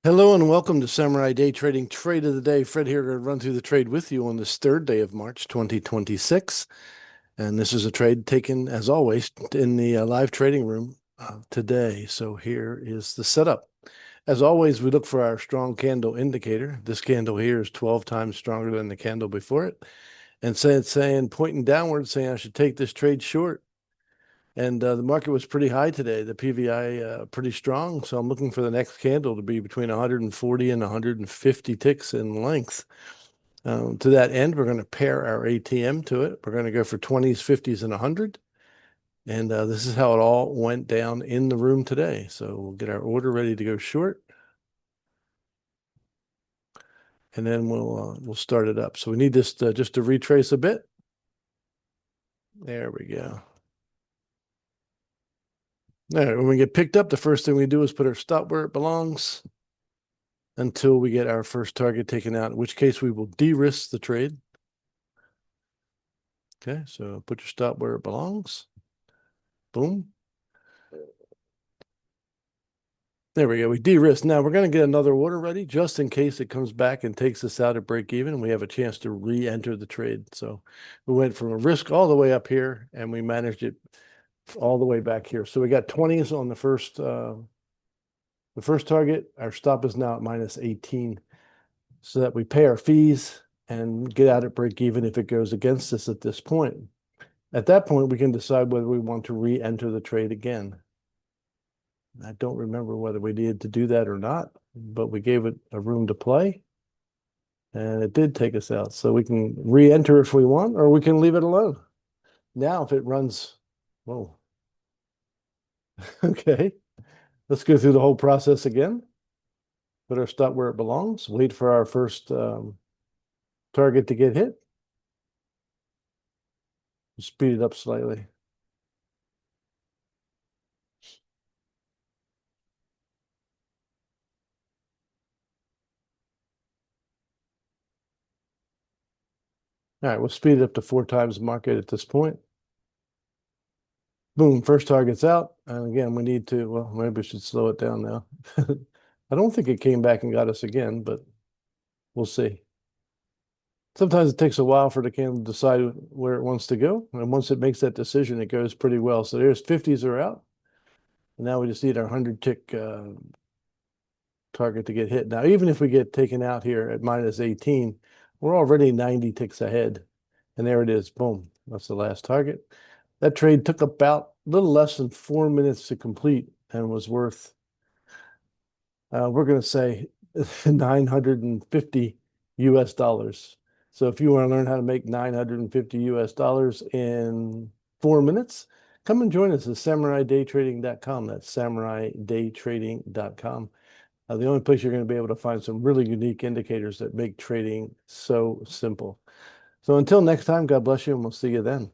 Hello and welcome to Samurai Day Trading Trade of the Day. Fred here to run through the trade with you on this third day of March 2026. And this is a trade taken, as always, in the live trading room today. So here is the setup. As always, we look for our strong candle indicator. This candle here is 12 times stronger than the candle before it. And it's saying, pointing downward, saying I should take this trade short. And the market was pretty high today. The PVI pretty strong. So I'm looking for the next candle to be between 140 and 150 ticks in length. To that end, we're going to pair our ATM to it. We're going to go for 20s, 50s, and 100. And this is how it all went down in the room today. So we'll get our order ready to go short. And then we'll start it up. So we need this just to retrace a bit. There we go. All right, when we get picked up, the first thing we do is put our stop where it belongs until we get our first target taken out, in which case we will de-risk the trade. Okay, so put your stop where it belongs. Boom. There we go. We de-risk. Now we're going to get another order ready just in case it comes back and takes us out at break even and we have a chance to re-enter the trade. So we went from a risk all the way up here and we managed it all the way back here. So we got 20s on the first target. Our stop is now at minus 18 so that we pay our fees and get out at break even if it goes against us at this point. At that point, we can decide whether we want to re-enter the trade again. I don't remember whether we needed to do that or not, but we gave it a room to play, and it did take us out. So we can re-enter if we want, or we can leave it alone. Now, if it runs, whoa. Okay, let's go through the whole process again. Put our stop where it belongs, wait for our first target to get hit. Speed it up slightly. All right, we'll speed it up to 4 times market at this point. Boom, first target's out. And again, we need to, well, maybe we should slow it down now. I don't think it came back and got us again, but we'll see. Sometimes it takes a while for the candle to decide where it wants to go. And once it makes that decision, it goes pretty well. So there's 50s are out. And now we just need our 100 tick target to get hit. Now, even if we get taken out here at minus 18, we're already 90 ticks ahead. And there it is. Boom. That's the last target. That trade took about a little less than 4 minutes to complete and was worth, we're going to say 950 US dollars. So if you want to learn how to make 950 US dollars in 4 minutes, come and join us at SamuraiDayTrading.com. That's SamuraiDayTrading.com. The only place you're going to be able to find some really unique indicators that make trading so simple. So until next time, God bless you, and we'll see you then.